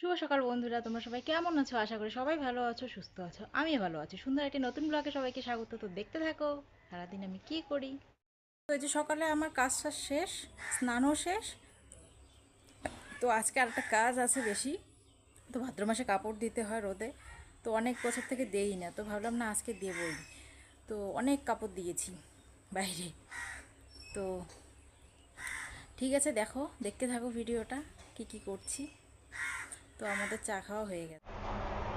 শুভ সকাল বন্ধুরা, তোমরা সবাই কেমন আছো? আশা করি সবাই ভালো আছো, সুস্থ আছো। আমিও ভালো আছি। সুন্দর একটি নতুন ব্লগে সবাইকে স্বাগত। তো দেখতে থাকো সারাদিন আমি কি করি। তো এই যে সকালে আমার কাজটা শেষ, স্নানও শেষ। তো আজকে আরেকটা কাজ আছে বেশি। তো ভাদ্র মাসে কাপড় দিতে হয় রোদে। তো অনেক বছর থেকে দেই না, তো ভাবলাম না আজকে দেবই। তো অনেক কাপড় দিয়েছি বাইরে। তো ঠিক আছে, দেখতে থাকো ভিডিওটা কি কি করছি। তো আমাদের চা খাওয়া হয়ে গেছে।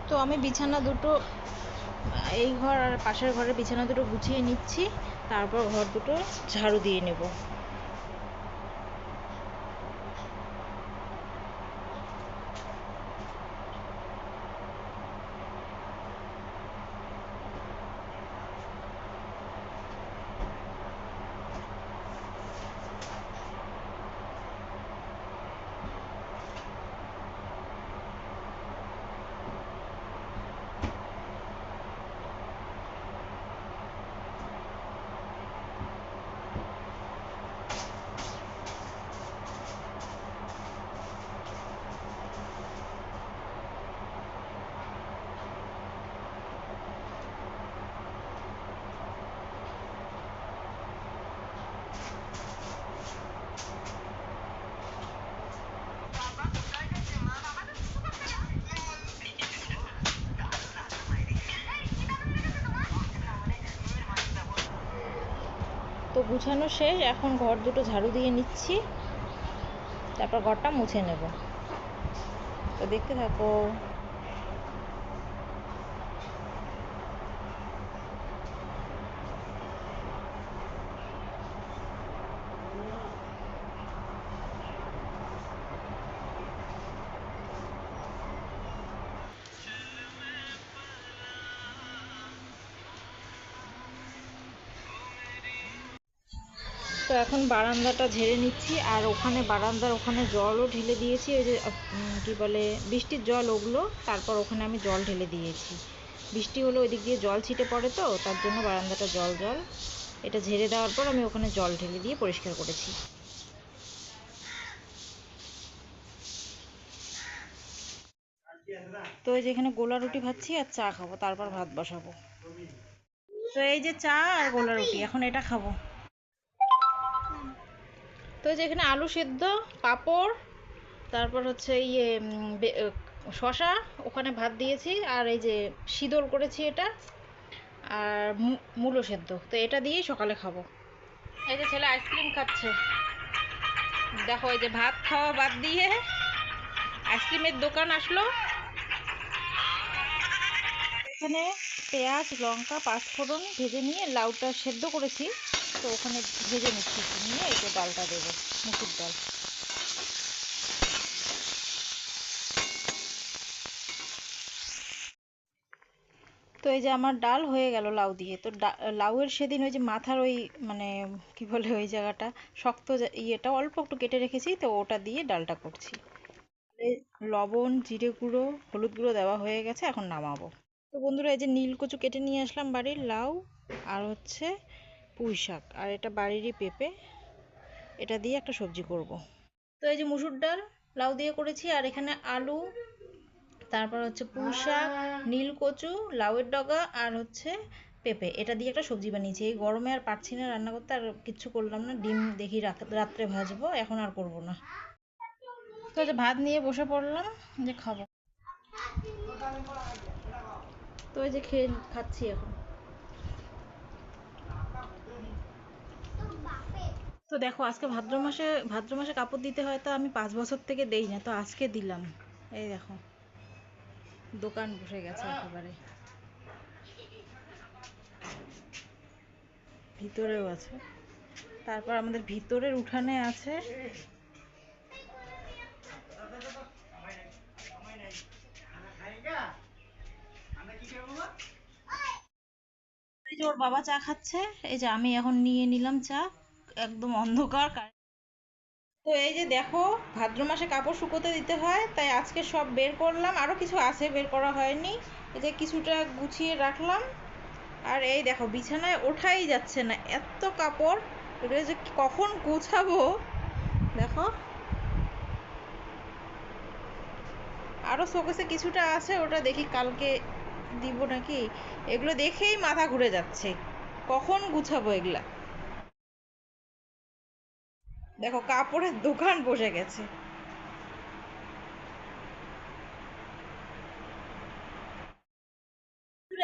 তো আমি বিছানা দুটো, এই ঘর আর পাশের ঘরের বিছানা দুটো গুছিয়ে নিচ্ছি, তারপর ঘর দুটো ঝাড়ু দিয়ে নেব। তো গুছানো শেষ, এখন ঘর দুটো ঝাড়ু দিয়ে নিচ্ছি, তারপর ঘরটা মুছে নেব। তো দেখতে থাকো। তো এখন বারান্দাটা ঝেড়ে নিচ্ছি, আর ওখানে বারান্দার ওখানে জলও ঢেলে দিয়েছি। ওই যে কি বলে, বৃষ্টির জল ওগুলো, তারপর ওখানে আমি জল ঢেলে দিয়েছি। বৃষ্টি হলে ওই দিক দিয়ে জল ছিটে পড়ে, তো তার জন্য বারান্দাটা জল জল। এটা ঝেড়ে দেওয়ার পর আমি ওখানে জল ঢেলে দিয়ে পরিষ্কার করেছি। তো এই যে এখানে গোলা রুটি ভাজছি আর চা খাবো, তারপর ভাত বসাবো। তো এই যে চা আর গোলা রুটি, এখন এটা খাবো। তো এই যে এখানে আলু সেদ্ধ, পাঁপড়, তারপর হচ্ছে ইয়ে শশা, ওখানে ভাত দিয়েছি, আর এই যে শীতল করেছি এটা, আর মূলো সেদ্ধ। তো এটা দিয়েই সকালে খাবো। এই যে ছেলে আইসক্রিম খাচ্ছে, দেখো এই যে ভাত খাওয়া বাদ দিয়ে আইসক্রিমের দোকান আসলো। এখানে পেঁয়াজ, লঙ্কা, পাঁচফোড়ন ভেজে নিয়ে লাউটা সেদ্ধ করেছি, তো ওখানে ভেজে নিচ্ছি, নিয়ে এই যে ডালটা দেবো, মুসুর ডাল। তো এই যে আমার ডাল হয়ে গেল লাউ দিয়ে। তো লাউয়ের সেদিন ওই যে মাথার ওই, মানে কি বলে ওই জায়গাটা, শক্ত ইয়েটা অল্প একটু কেটে রেখেছি, তো ওটা দিয়ে ডালটা করছি। লবণ, জিরে গুঁড়ো, হলুদ গুঁড়ো দেওয়া হয়ে গেছে, এখন নামাবো। তো বন্ধুরা, এই যে নীল কচু কেটে নিয়ে আসলাম বাড়ির, লাউ আর হচ্ছে পুঁই শাক, আর এটা বাড়িরই পেঁপে, এটা দিয়ে একটা সবজি করব। তো এই যে মুসুর ডাল লাউ দিয়ে করেছি, আর এখানে আলু, তারপর হচ্ছে পুঁই শাক, নীল কচু, লাউয়ের ডগা, আর হচ্ছে পেঁপে, এটা দিয়ে একটা সবজি বানিয়েছি। এই গরমে আর পারছি না রান্না করতে, আর কিচ্ছু করলাম না। ডিম দেখি রাত্রে ভাজবো, এখন আর করব না। তো যে ভাত নিয়ে বসে পড়লাম যে খাবো। তো এই যে খেয়ে খাচ্ছি এখন। তো দেখো, আজকে ভাদ্র মাসে কাপড় দিতে হয়, তো আমি 5 বছর থেকে দেই না, তো আজকে দিলাম। এই দেখো, দোকান বসে গেছে একেবারে, ভিতরেও আছে। তারপর আমাদের ভিতরের উঠানে আছে এই যে ওর বাবা চা খাচ্ছে, এই যে আমি এখন নিয়ে নিলাম চা, একদম অন্ধকার। তো এই যে দেখো, ভাদ্র মাসে কাপড় শুকোতে দিতে হয়, তাই আজকে সব বের করলাম, আরো কিছু আছে বের করা হয়নি। এই যে কিছুটা গুছিয়ে রাখলাম। আর এই দেখো, বিছানায় ওঠাই যাচ্ছে না, এত কাপড়, এগুলো যে কখন গোছাবো। দেখো, আরও শোকেসে কিছুটা আছে, ওটা দেখি কালকে দিব নাকি। এগুলো দেখেই মাথা ঘুরে যাচ্ছে, কখন গুছাবো এগুলা। দেখো কাপড়ের দোকান বসে গেছে।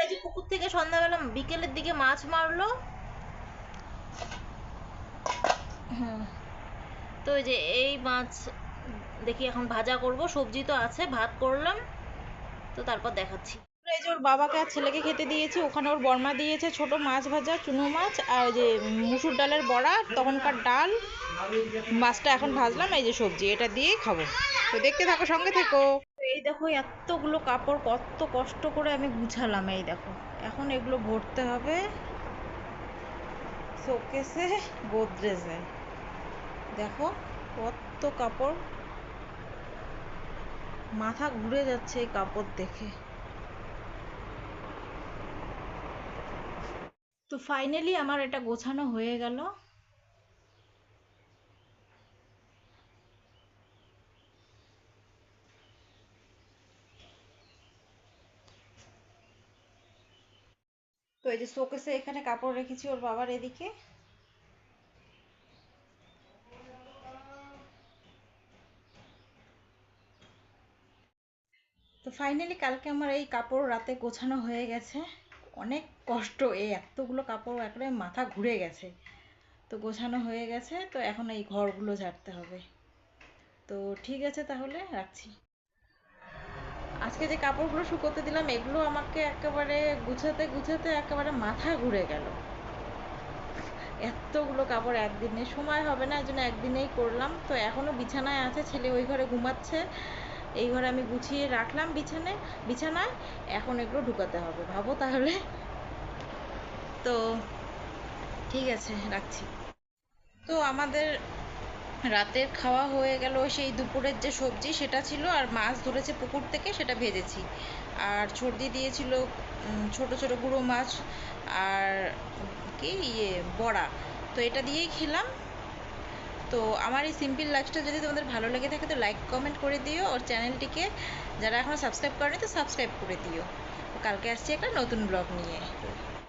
এই যে পুকুর থেকে সন্ধ্যাবেলা বিকেলের দিকে মাছ মারলো। হুম, তো এই যে এই মাছ দেখি এখন ভাজা করব, সবজি তো আছে, ভাত করলাম, তো তারপর দেখাচ্ছি। এই যে ওর বাবাকে আর ছেলেকে খেতে দিয়েছি, ওখানে ওর বর্মা দিয়েছে ছোট মাছ ভাজা, চুনো মাছ, আর যে মুসুর ডালের বড়া, তখনকার ডাল, মাছটা এখন ভাজলাম, এই যে সবজি, এটা দিয়েই খাবো। তো দেখতে থাকো, সঙ্গে থেকো। এই দেখো এতগুলো কাপড় কত কষ্ট করে আমি গুছালাম, এই দেখো এখন এগুলো ভরতে হবে শোকেসে, গোদরেজে। দেখো কত কাপড়, মাথা ঘুরে যাচ্ছে এই কাপড় দেখে। তো ফাইনালি আমার এটা গোছানো হয়ে গেল। তো এই যে শোকেসে এখানে কাপড় রেখেছি ওর বাবার এদিকে। তো ফাইনালি কালকে আমার এই কাপড় রাতে গোছানো হয়ে গেছে। অনেক কষ্ট, এই এতগুলো কাপড় একবারে মাথা ঘুরে গেছে। তো গোছানো হয়ে গেছে, তো এখন এই ঘরগুলো ঝাড়তে হবে। তো ঠিক আছে, তাহলে রাখছি। আজকে যে কাপড়গুলো শুকোতে দিলাম, এগুলো আমাকে একেবারে গুছাতে গুছাতে একেবারে মাথা ঘুরে গেল। এতগুলো কাপড় একদিনে সময় হবে না, এই জন্য একদিনেই করলাম। তো এখনও বিছানায় আছে, ছেলে ওই ঘরে ঘুমাচ্ছে, এই ঘরে আমি গুছিয়ে রাখলাম বিছানায়। এখন এগুলো ঢুকাতে হবে, ভাবো তাহলে। তো ঠিক আছে, রাখছি। তো আমাদের রাতের খাওয়া হয়ে গেল। সেই দুপুরের যে সবজি সেটা ছিল, আর মাছ ধরেছে পুকুর থেকে, সেটা ভেজেছি। আর সর্দি দিয়েছিল ছোট ছোট গুঁড়ো মাছ, আর কি বড়া। তো এটা দিয়েই খেলাম। তো আমার এই সিম্পল লাইফস্টাইল যদি তোমাদের ভালো লেগে থাকে, তো লাইক কমেন্ট করে দিও, ওর চ্যানেলটিকে যারা এখনও সাবস্ক্রাইব করেনি তো সাবস্ক্রাইব করে দিও। কালকে আসছি একটা নতুন ব্লগ নিয়ে।